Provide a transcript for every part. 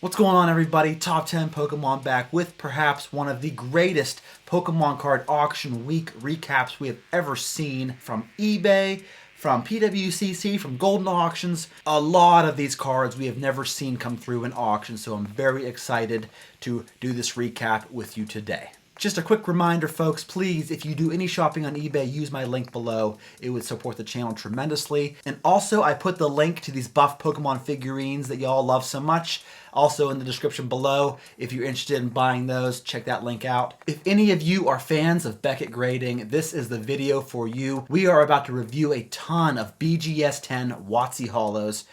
What's going on, everybody? Top 10 Pokemon back with perhaps one of the greatest Pokemon card auction week recaps we have ever seen from eBay, from PWCC, from Golden Auctions. A lot of these cards we have never seen come through in auction, so I'm very excited to do this recap with you today. Just a quick reminder, folks, please, if you do any shopping on eBay, use my link below. It would support the channel tremendously. And also, I put the link to these buff Pokemon figurines that y'all love so much also in the description below. If you're interested in buying those, check that link out. If any of you are fans of Beckett grading, this is the video for you. We are about to review a ton of BGS 10 WotC Hollows.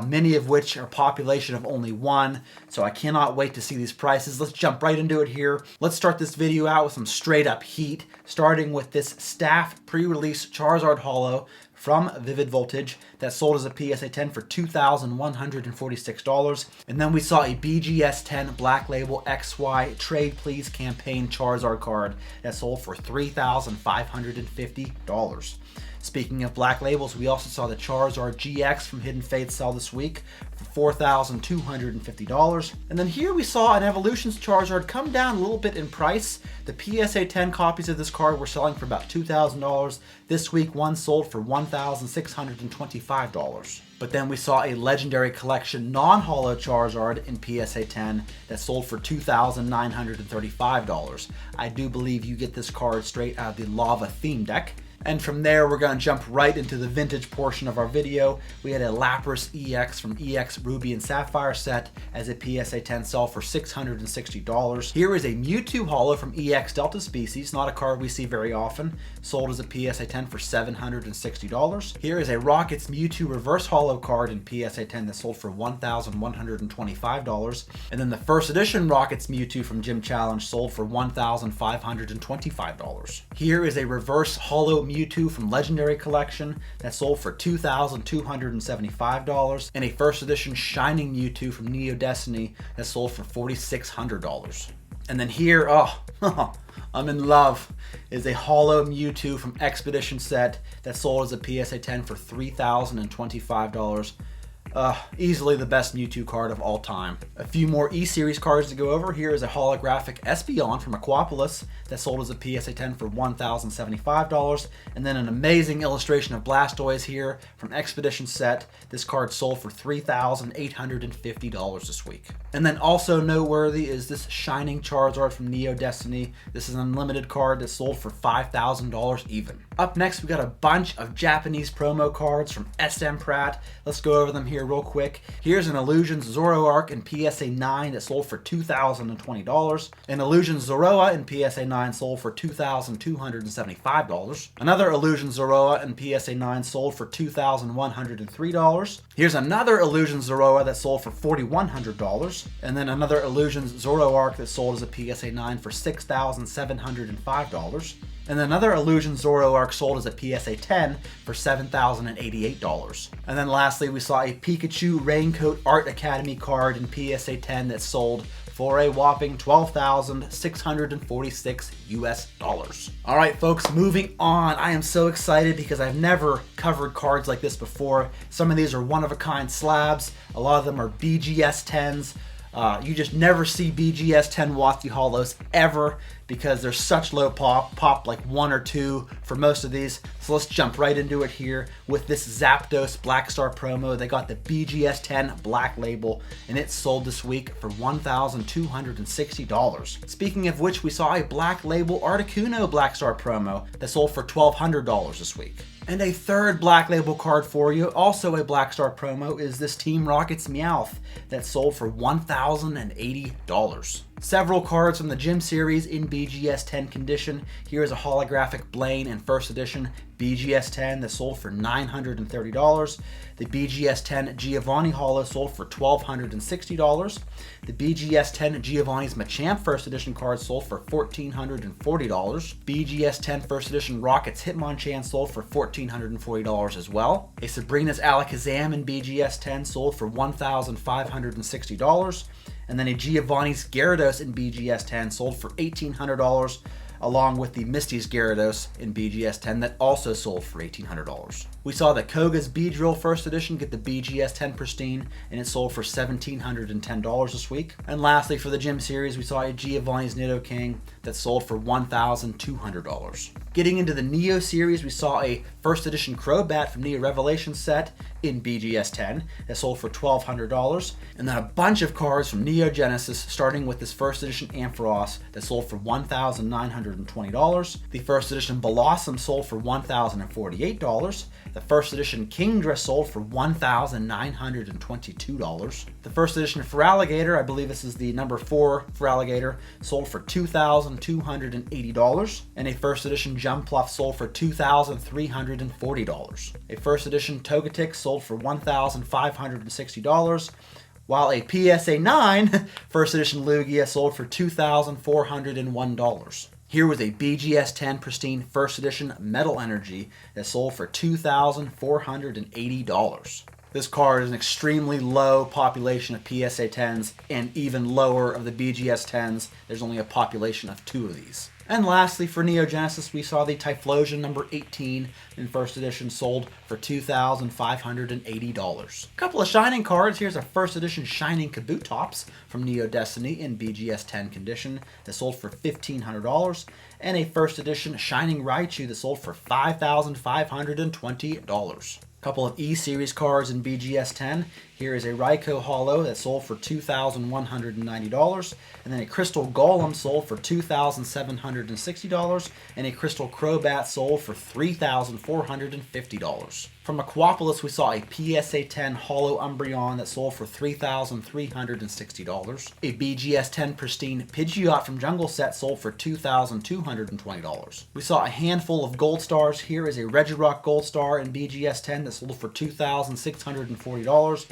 Many of which are population of only one, so I cannot wait to see these prices. Let's jump right into it here. Let's start this video out with some straight up heat, starting with this staff pre-release Charizard Hollow from Vivid Voltage that sold as a PSA 10 for $2,146. And then we saw a BGS 10 Black Label XY Trade Please campaign Charizard card that sold for $3,550. Speaking of Black Labels, we also saw the Charizard GX from Hidden Fates sell this week for $4,250. And then here we saw an Evolutions Charizard come down a little bit in price. The PSA 10 copies of this card were selling for about $2,000. This week, one sold for $1,625. But then we saw a Legendary Collection non-holo Charizard in PSA 10 that sold for $2,935. I do believe you get this card straight out of the Lava theme deck. And from there, we're going to jump right into the vintage portion of our video. We had a Lapras EX from EX Ruby and Sapphire set as a PSA 10 sell for $660. Here is a Mewtwo Holo from EX Delta Species, not a card we see very often, sold as a PSA 10 for $760. Here is a Rockets Mewtwo Reverse Holo card in PSA 10 that sold for $1,125. And then the first edition Rockets Mewtwo from Gym Challenge sold for $1,525. Here is a Reverse Holo Mewtwo from Legendary Collection that sold for $2,275, and a first edition Shining Mewtwo from Neo Destiny that sold for $4,600. And then here, I'm in love, is a Holo Mewtwo from Expedition set that sold as a PSA 10 for $3,025. Easily the best Mewtwo card of all time. A few more E-Series cards to go over. Here is a holographic Espeon from Aquapolis that sold as a PSA 10 for $1,075. And then an amazing illustration of Blastoise here from Expedition set. This card sold for $3,850 this week. And then also noteworthy is this Shining Charizard from Neo Destiny. This is an unlimited card that sold for $5,000 even. Up next, we got a bunch of Japanese promo cards from SM Pratt. Let's go over them here real quick. Here's an Illusions Zoroark in PSA 9 that sold for $2,020. An Illusions Zoroa in PSA 9 sold for $2,275. Another Illusions Zoroa in PSA 9 sold for $2,103. Here's another Illusions Zoroa that sold for $4,100. And then another Illusions Zoroark that sold as a PSA 9 for $6,705. And another Illusion Zoroark sold as a PSA 10 for $7,088. And then lastly, we saw a Pikachu Raincoat Art Academy card in PSA 10 that sold for a whopping $12,646 US. All right, folks, moving on. I am so excited because I've never covered cards like this before. Some of these are one-of-a-kind slabs. A lot of them are BGS 10s. You just never see BGS 10 WotC Hollows ever because they're such low pop like one or two for most of these. So let's jump right into it here with this Zapdos Black Star promo. They got the BGS 10 Black Label and it sold this week for $1,260. Speaking of which, we saw a Black Label Articuno Black Star promo that sold for $1,200 this week. And a third Black Label card for you, also a Black Star promo, is this Team Rocket's Meowth that sold for $1,080. Several cards from the Gym series in BGS 10 condition. Here is a holographic Blaine in first edition BGS 10 that sold for $930. The BGS 10 Giovanni Holo sold for $1,260. The BGS 10 Giovanni's Machamp first edition card sold for $1,440. BGS 10 first edition Rockets Hitmonchan sold for $1,440 as well. A Sabrina's Alakazam in BGS 10 sold for $1,560. And then a Giovanni's Gyarados in BGS 10 sold for $1,800. along with the Misty's Gyarados in BGS 10 that also sold for $1,800. We saw the Koga's Beedrill First Edition get the BGS 10 Pristine, and it sold for $1,710 this week. And lastly, for the Gym Series, we saw a Giovanni's Nidoking that sold for $1,200. Getting into the Neo Series, we saw a First Edition Crobat from Neo Revelation set in BGS 10 that sold for $1,200, and then a bunch of cards from Neo Genesis, starting with this First Edition Ampharos that sold for $1,920. The First Edition Blossom sold for $1,048. The First Edition Kingdra sold for $1,922. The First Edition Feraligatr, I believe this is the number 4 Feraligatr, sold for $2,280. And a First Edition Jumpluff sold for $2,340. A First Edition Togetic sold for $1,560. While a PSA 9 First Edition Lugia sold for $2,401. Here was a BGS 10 Pristine First Edition Metal Energy that sold for $2,480. This card is an extremely low population of PSA 10s and even lower of the BGS 10s. There's only a population of 2 of these. And lastly, for Neo Genesis, we saw the Typhlosion number 18 in First Edition sold for $2,580. A couple of Shining cards. Here's a First Edition Shining Kabutops from Neo Destiny in BGS 10 condition that sold for $1,500. And a First Edition Shining Raichu that sold for $5,520. Couple of E-Series cards in BGS 10. Here is a Raikou Holo that sold for $2,190, and then a Crystal Golem sold for $2,760, and a Crystal Crobat sold for $3,450. From Aquapolis, we saw a PSA 10 Holo Umbreon that sold for $3,360. A BGS 10 Pristine Pidgeot from Jungle Set sold for $2,220. We saw a handful of Gold Stars. Here is a Regirock Gold Star in BGS 10 that sold for $2,640.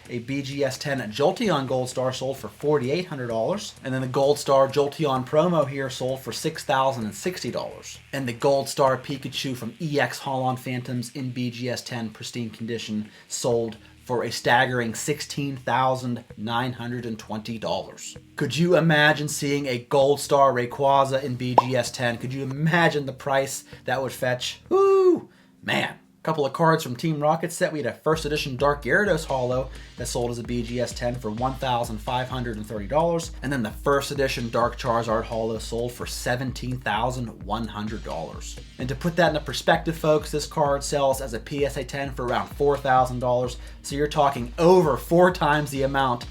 A BGS 10 Jolteon Gold Star sold for $4,800. And then the Gold Star Jolteon promo here sold for $6,060. And the Gold Star Pikachu from EX Holon Phantoms in BGS 10 pristine condition sold for a staggering $16,920. Could you imagine seeing a Gold Star Rayquaza in BGS 10? Could you imagine the price that would fetch? Woo! Man. Couple of cards from Team Rocket set. We had a First Edition Dark Gyarados Holo that sold as a BGS 10 for $1,530, and then the First Edition Dark Charizard Holo sold for $17,100. And to put that into perspective, folks, this card sells as a PSA 10 for around $4,000, so you're talking over 4 times the amount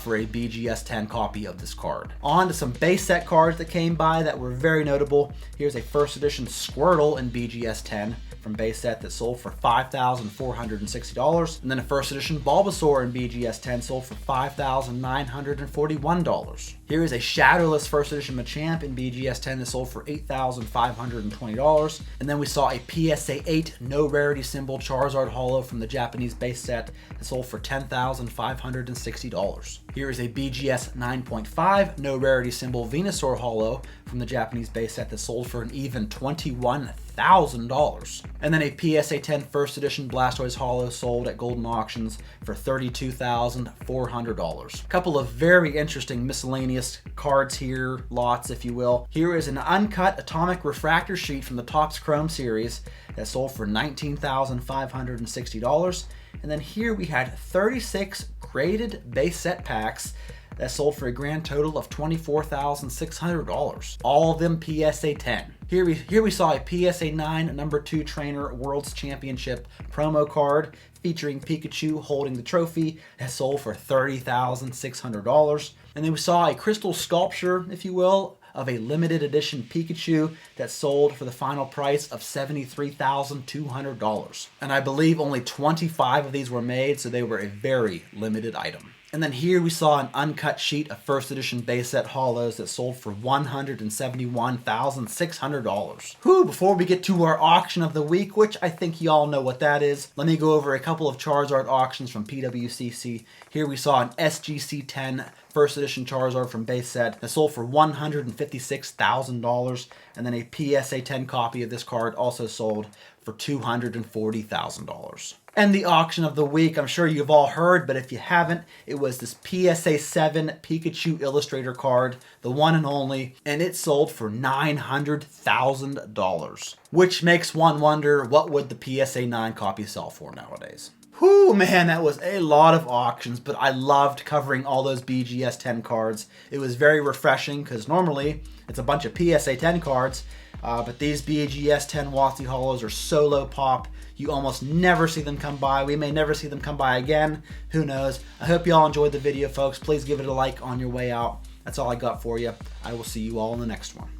for a BGS 10 copy of this card. On to some base set cards that came by that were very notable. Here's a First Edition Squirtle in BGS 10 from base set that sold for $5,460, and then a First Edition Bulbasaur in BGS 10 sold for $5,941. Here is a Shadowless First Edition Machamp in BGS 10 that sold for $8,520, and then we saw a PSA 8 No Rarity Symbol Charizard Holo from the Japanese base set that sold for $10,560. Here is a BGS 9.5 No Rarity Symbol Venusaur Holo from the Japanese base set that sold for an even $21,000. And then a PSA 10 First Edition Blastoise Holo sold at Golden Auctions for $32,400. A couple of very interesting miscellaneous cards here, lots if you will. Here is an uncut Atomic Refractor Sheet from the Topps Chrome series that sold for $19,560. And then here we had 36 graded base set packs that sold for a grand total of $24,600. All of them PSA 10. Here we saw a PSA 9 number 2 trainer World's Championship promo card featuring Pikachu holding the trophy that sold for $30,600. And then we saw a crystal sculpture, if you will, of a limited edition Pikachu that sold for the final price of $73,200. And I believe only 25 of these were made, so they were a very limited item. And then here we saw an uncut sheet of First Edition base set holos that sold for $171,600. Whew, before we get to our auction of the week, which I think y'all know what that is, let me go over a couple of Charizard auctions from PWCC. Here we saw an SGC 10 First Edition Charizard from base set that sold for $156,000, and then a PSA 10 copy of this card also sold for $240,000. And the auction of the week, I'm sure you've all heard, but if you haven't, it was this PSA 7 Pikachu Illustrator card, the one and only, and it sold for $900,000. Which makes one wonder, what would the PSA 9 copy sell for nowadays? Whew, man, that was a lot of auctions, but I loved covering all those BGS 10 cards. It was very refreshing, because normally it's a bunch of PSA 10 cards, but these BGS 10 WotC Holos are so low pop, you almost never see them come by. We may never see them come by again. Who knows? I hope you all enjoyed the video, folks. Please give it a like on your way out. That's all I got for you. I will see you all in the next one.